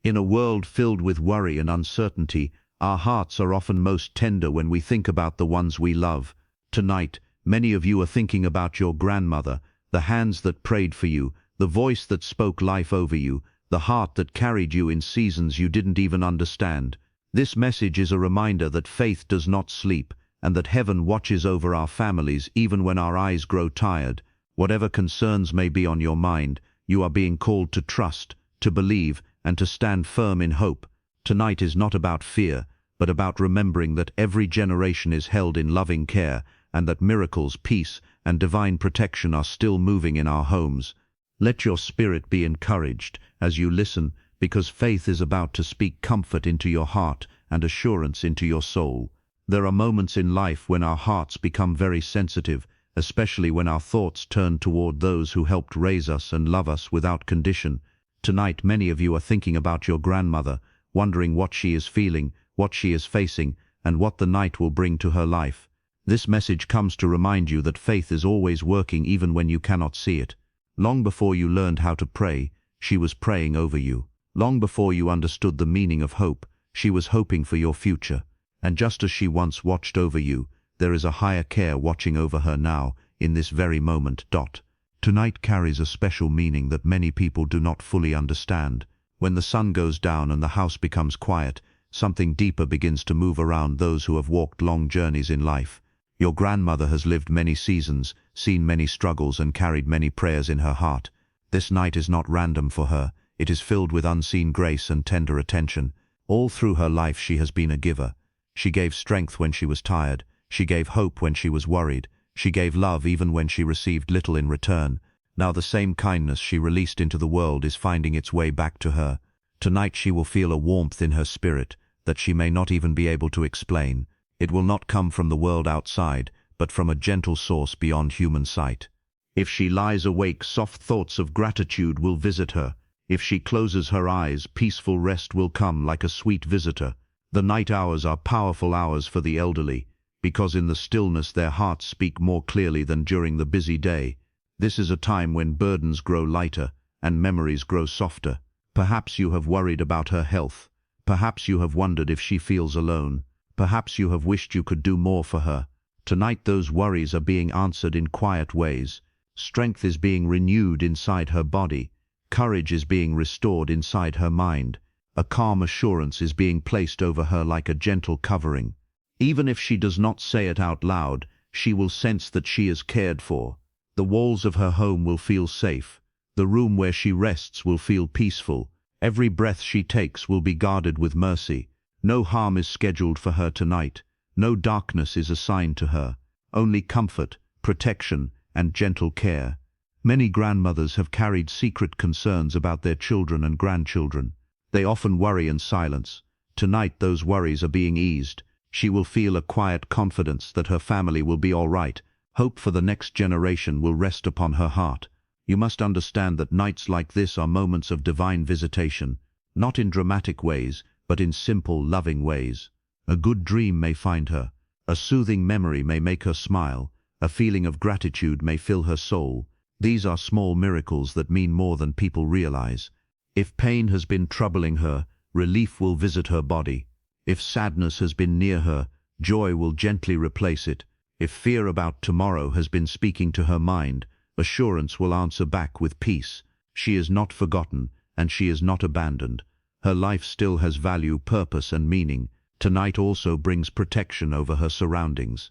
In a world filled with worry and uncertainty, our hearts are often most tender when we think about the ones we love. Tonight, many of you are thinking about your grandmother, the hands that prayed for you, the voice that spoke life over you, the heart that carried you in seasons you didn't even understand. This message is a reminder that faith does not sleep, and that heaven watches over our families even when our eyes grow tired. Whatever concerns may be on your mind, you are being called to trust, to believe, and to stand firm in hope. Tonight is not about fear, but about remembering that every generation is held in loving care, and that miracles, peace, and divine protection are still moving in our homes. Let your spirit be encouraged as you listen, because faith is about to speak comfort into your heart and assurance into your soul. There are moments in life when our hearts become very sensitive, especially when our thoughts turn toward those who helped raise us and love us without condition. Tonight, many of you are thinking about your grandmother, wondering what she is feeling, what she is facing, and what the night will bring to her life. This message comes to remind you that faith is always working even when you cannot see it. Long before you learned how to pray, she was praying over you. Long before you understood the meaning of hope, she was hoping for your future. And just as she once watched over you, there is a higher care watching over her now, in this very moment. Tonight carries a special meaning that many people do not fully understand. When the sun goes down and the house becomes quiet, something deeper begins to move around those who have walked long journeys in life. Your grandmother has lived many seasons, seen many struggles, and carried many prayers in her heart. This night is not random for her. It is filled with unseen grace and tender attention. All through her life she has been a giver. She gave strength when she was tired. She gave hope when she was worried. She gave love even when she received little in return. Now the same kindness she released into the world is finding its way back to her. Tonight she will feel a warmth in her spirit that she may not even be able to explain. It will not come from the world outside, but from a gentle source beyond human sight. If she lies awake, soft thoughts of gratitude will visit her. If she closes her eyes, peaceful rest will come like a sweet visitor. The night hours are powerful hours for the elderly, because in the stillness their hearts speak more clearly than during the busy day. This is a time when burdens grow lighter and memories grow softer. Perhaps you have worried about her health. Perhaps you have wondered if she feels alone. Perhaps you have wished you could do more for her. Tonight those worries are being answered in quiet ways. Strength is being renewed inside her body. Courage is being restored inside her mind. A calm assurance is being placed over her like a gentle covering. Even if she does not say it out loud, she will sense that she is cared for. The walls of her home will feel safe. The room where she rests will feel peaceful. Every breath she takes will be guarded with mercy. No harm is scheduled for her tonight. No darkness is assigned to her. Only comfort, protection, and gentle care. Many grandmothers have carried secret concerns about their children and grandchildren. They often worry in silence. Tonight those worries are being eased. She will feel a quiet confidence that her family will be all right. Hope for the next generation will rest upon her heart. You must understand that nights like this are moments of divine visitation, not in dramatic ways, but in simple, loving ways. A good dream may find her. A soothing memory may make her smile. A feeling of gratitude may fill her soul. These are small miracles that mean more than people realize. If pain has been troubling her, relief will visit her body. If sadness has been near her, joy will gently replace it. If fear about tomorrow has been speaking to her mind, assurance will answer back with peace. She is not forgotten, and she is not abandoned. Her life still has value, purpose, and meaning. Tonight also brings protection over her surroundings.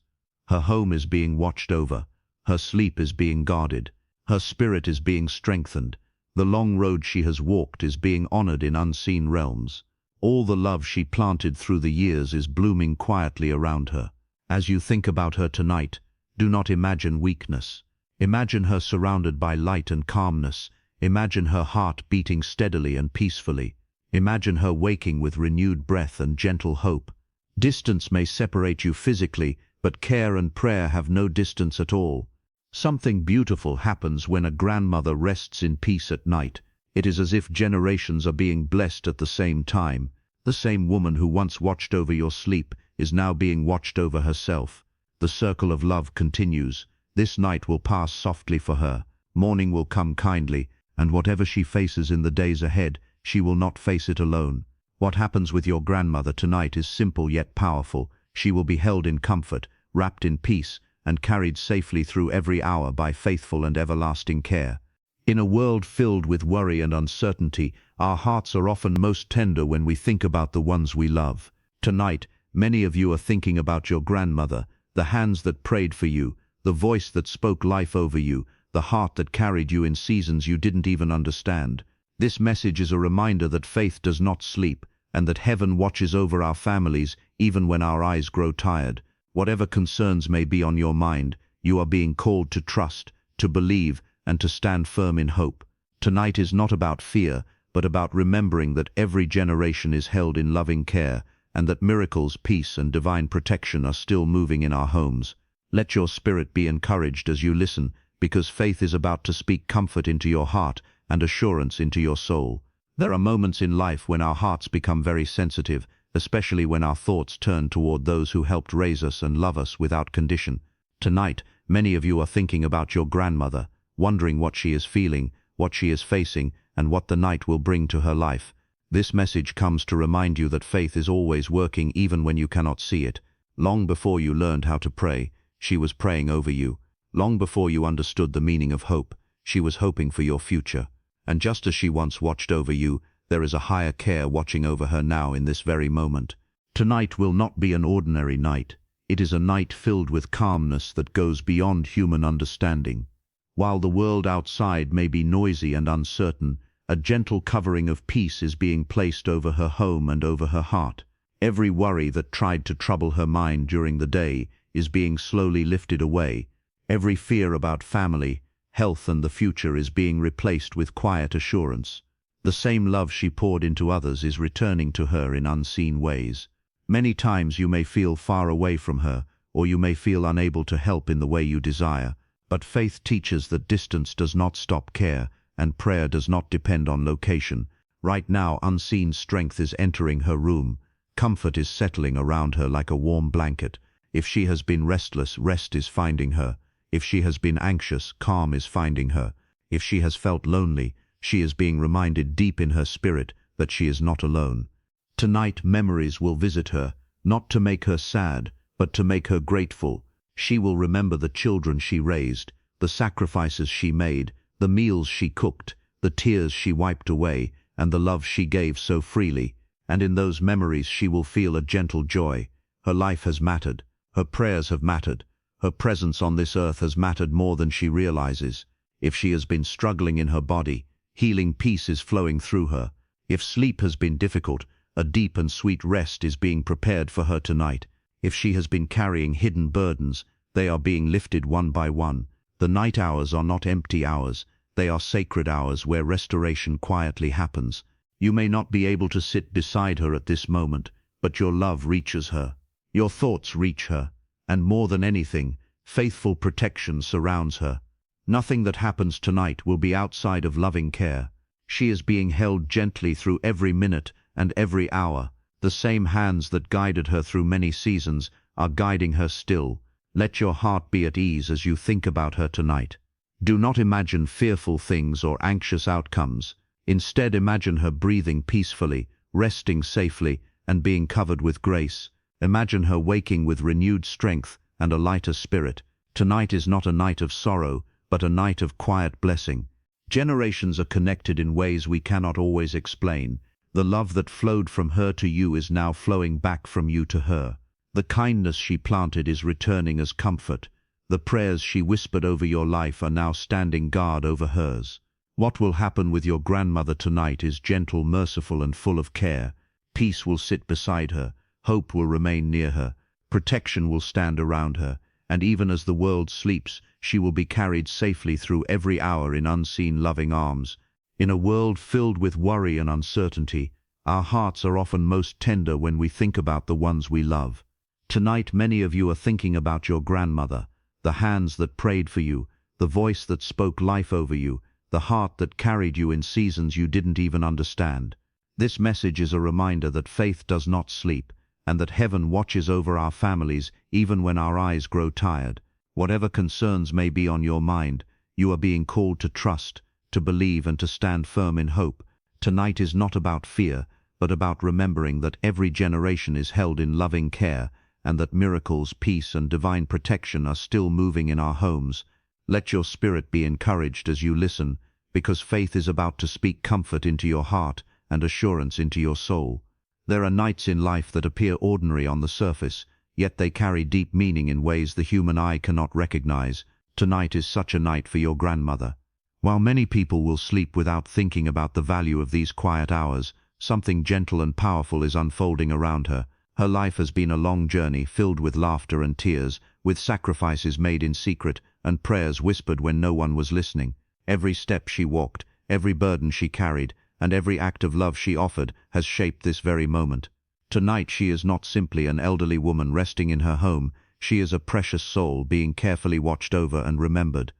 Her home is being watched over. Her sleep is being guarded. Her spirit is being strengthened. The long road she has walked is being honored in unseen realms. All the love she planted through the years is blooming quietly around her. As you think about her tonight, do not imagine weakness. Imagine her surrounded by light and calmness. Imagine her heart beating steadily and peacefully. Imagine her waking with renewed breath and gentle hope. Distance may separate you physically, but care and prayer have no distance at all. Something beautiful happens when a grandmother rests in peace at night. It is as if generations are being blessed at the same time. The same woman who once watched over your sleep is now being watched over herself. The circle of love continues. This night will pass softly for her. Morning will come kindly, and whatever she faces in the days ahead, she will not face it alone. What happens with your grandmother tonight is simple yet powerful. She will be held in comfort, wrapped in peace, and carried safely through every hour by faithful and everlasting care. In a world filled with worry and uncertainty, our hearts are often most tender when we think about the ones we love. Tonight, many of you are thinking about your grandmother, the hands that prayed for you, the voice that spoke life over you, the heart that carried you in seasons you didn't even understand. This message is a reminder that faith does not sleep, and that heaven watches over our families even when our eyes grow tired. Whatever concerns may be on your mind, you are being called to trust, to believe, and to stand firm in hope. Tonight is not about fear, but about remembering that every generation is held in loving care, and that miracles, peace, and divine protection are still moving in our homes. Let your spirit be encouraged as you listen, because faith is about to speak comfort into your heart and assurance into your soul. There are moments in life when our hearts become very sensitive, especially when our thoughts turn toward those who helped raise us and love us without condition. Tonight, many of you are thinking about your grandmother, wondering what she is feeling, what she is facing, and what the night will bring to her life. This message comes to remind you that faith is always working even when you cannot see it. Long before you learned how to pray, she was praying over you. Long before you understood the meaning of hope, she was hoping for your future. And just as she once watched over you, there is a higher care watching over her now in this very moment. Tonight will not be an ordinary night. It is a night filled with calmness that goes beyond human understanding. While the world outside may be noisy and uncertain, a gentle covering of peace is being placed over her home and over her heart. Every worry that tried to trouble her mind during the day is being slowly lifted away. Every fear about family, health, and the future is being replaced with quiet assurance. The same love she poured into others is returning to her in unseen ways. Many times you may feel far away from her, or you may feel unable to help in the way you desire, but faith teaches that distance does not stop care, and prayer does not depend on location. Right now, unseen strength is entering her room. Comfort is settling around her like a warm blanket. If she has been restless, rest is finding her. If she has been anxious, calm is finding her. If she has felt lonely, she is being reminded deep in her spirit that she is not alone. Tonight, memories will visit her, not to make her sad, but to make her grateful. She will remember the children she raised, the sacrifices she made, the meals she cooked, the tears she wiped away, and the love she gave so freely. And in those memories she will feel a gentle joy. Her life has mattered. Her prayers have mattered. Her presence on this earth has mattered more than she realizes. If she has been struggling in her body, healing peace is flowing through her. If sleep has been difficult, a deep and sweet rest is being prepared for her tonight. If she has been carrying hidden burdens, they are being lifted one by one. The night hours are not empty hours. They are sacred hours where restoration quietly happens. You may not be able to sit beside her at this moment, but your love reaches her. Your thoughts reach her. And more than anything, faithful protection surrounds her. Nothing that happens tonight will be outside of loving care. She is being held gently through every minute and every hour. The same hands that guided her through many seasons are guiding her still. Let your heart be at ease as you think about her tonight. Do not imagine fearful things or anxious outcomes. Instead, imagine her breathing peacefully, resting safely, and being covered with grace. Imagine her waking with renewed strength and a lighter spirit. Tonight is not a night of sorrow, but a night of quiet blessing. Generations are connected in ways we cannot always explain. The love that flowed from her to you is now flowing back from you to her. The kindness she planted is returning as comfort. The prayers she whispered over your life are now standing guard over hers. What will happen with your grandmother tonight is gentle, merciful, and full of care. Peace will sit beside her. Hope will remain near her. Protection will stand around her. And even as the world sleeps, she will be carried safely through every hour in unseen loving arms. In a world filled with worry and uncertainty, our hearts are often most tender when we think about the ones we love. Tonight, many of you are thinking about your grandmother, the hands that prayed for you, the voice that spoke life over you, the heart that carried you in seasons you didn't even understand. This message is a reminder that faith does not sleep, and that heaven watches over our families even when our eyes grow tired. Whatever concerns may be on your mind, you are being called to trust, to believe, and to stand firm in hope. Tonight is not about fear, but about remembering that every generation is held in loving care and that miracles, peace, and divine protection are still moving in our homes. Let your spirit be encouraged as you listen, because faith is about to speak comfort into your heart and assurance into your soul. There are nights in life that appear ordinary on the surface, yet they carry deep meaning in ways the human eye cannot recognize. Tonight is such a night for your grandmother. While many people will sleep without thinking about the value of these quiet hours, something gentle and powerful is unfolding around her. Her life has been a long journey filled with laughter and tears, with sacrifices made in secret and prayers whispered when no one was listening. Every step she walked, every burden she carried, and every act of love she offered has shaped this very moment. Tonight she is not simply an elderly woman resting in her home, she is a precious soul being carefully watched over and remembered.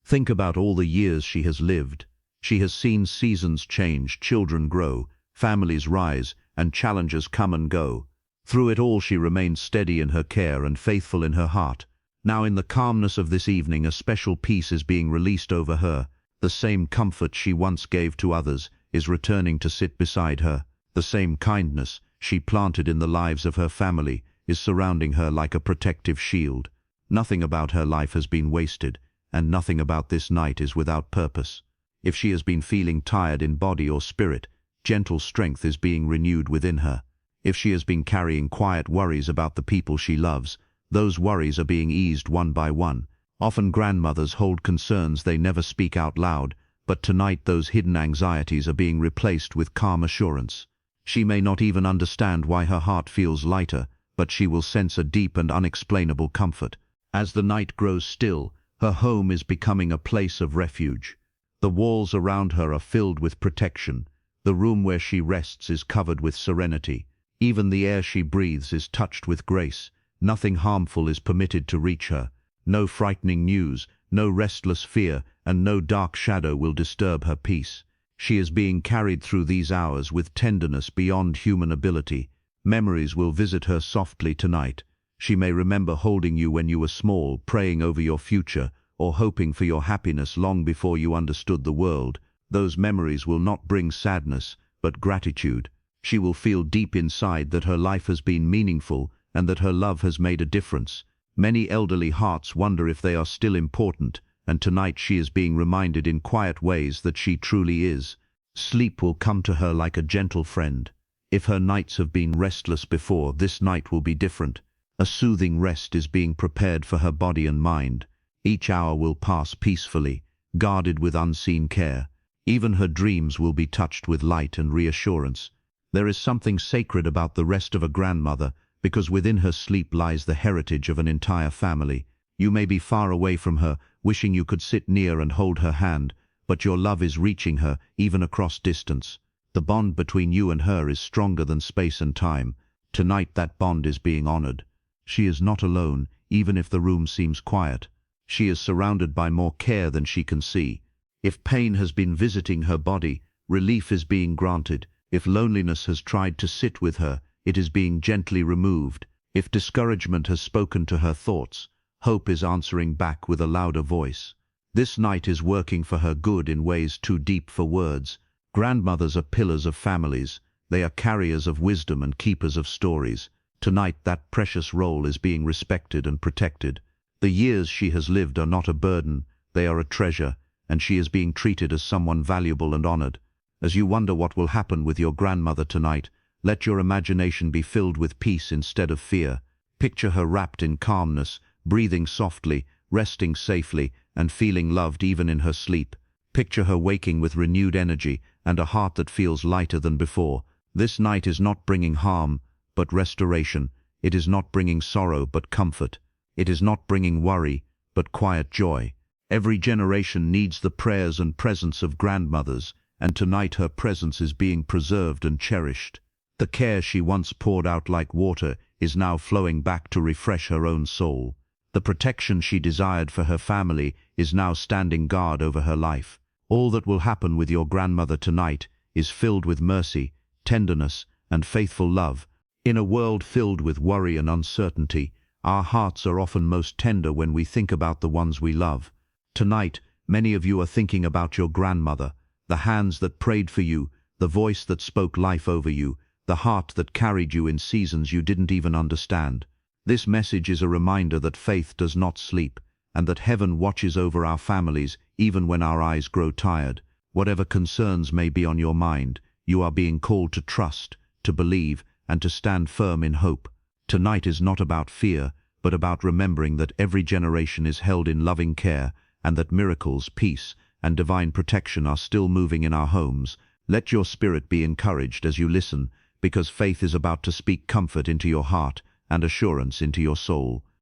Think about all the years she has lived. She has seen seasons change, children grow, families rise, and challenges come and go. Through it all she remained steady in her care and faithful in her heart. Now in the calmness of this evening a special peace is being released over her. The same comfort she once gave to others is returning to sit beside her. The same kindness she planted in the lives of her family is surrounding her like a protective shield. Nothing about her life has been wasted, and nothing about this night is without purpose. If she has been feeling tired in body or spirit, gentle strength is being renewed within her. If she has been carrying quiet worries about the people she loves, those worries are being eased one by one. Often grandmothers hold concerns they never speak out loud, but tonight those hidden anxieties are being replaced with calm assurance. She may not even understand why her heart feels lighter, but she will sense a deep and unexplainable comfort. As the night grows still, her home is becoming a place of refuge. The walls around her are filled with protection. The room where she rests is covered with serenity. Even the air she breathes is touched with grace. Nothing harmful is permitted to reach her. No frightening news, no restless fear, and no dark shadow will disturb her peace. She is being carried through these hours with tenderness beyond human ability. Memories will visit her softly tonight. She may remember holding you when you were small, praying over your future, or hoping for your happiness long before you understood the world. Those memories will not bring sadness, but gratitude. She will feel deep inside that her life has been meaningful and that her love has made a difference. Many elderly hearts wonder if they are still important, and tonight she is being reminded in quiet ways that she truly is. Sleep will come to her like a gentle friend. If her nights have been restless before, this night will be different. A soothing rest is being prepared for her body and mind. Each hour will pass peacefully, guarded with unseen care. Even her dreams will be touched with light and reassurance. There is something sacred about the rest of a grandmother, because within her sleep lies the heritage of an entire family. You may be far away from her, wishing you could sit near and hold her hand, but your love is reaching her, even across distance. The bond between you and her is stronger than space and time. Tonight that bond is being honored. She is not alone, even if the room seems quiet. She is surrounded by more care than she can see. If pain has been visiting her body, relief is being granted. If loneliness has tried to sit with her, it is being gently removed. If discouragement has spoken to her thoughts, hope is answering back with a louder voice. This night is working for her good in ways too deep for words. Grandmothers are pillars of families. They are carriers of wisdom and keepers of stories. Tonight that precious role is being respected and protected. The years she has lived are not a burden, they are a treasure, and she is being treated as someone valuable and honored. As you wonder what will happen with your grandmother tonight, let your imagination be filled with peace instead of fear. Picture her wrapped in calmness, breathing softly, resting safely, and feeling loved even in her sleep. Picture her waking with renewed energy and a heart that feels lighter than before. This night is not bringing harm, but restoration. It is not bringing sorrow, but comfort. It is not bringing worry, but quiet joy. Every generation needs the prayers and presence of grandmothers, and tonight her presence is being preserved and cherished. The care she once poured out like water is now flowing back to refresh her own soul. The protection she desired for her family is now standing guard over her life. All that will happen with your grandmother tonight is filled with mercy, tenderness, and faithful love. In a world filled with worry and uncertainty, our hearts are often most tender when we think about the ones we love. Tonight, many of you are thinking about your grandmother, the hands that prayed for you, the voice that spoke life over you, the heart that carried you in seasons you didn't even understand. This message is a reminder that faith does not sleep, and that heaven watches over our families even when our eyes grow tired. Whatever concerns may be on your mind, you are being called to trust, to believe, and to stand firm in hope. Tonight is not about fear, but about remembering that every generation is held in loving care, and that miracles, peace, and divine protection are still moving in our homes. Let your spirit be encouraged as you listen, because faith is about to speak comfort into your heart and assurance into your soul.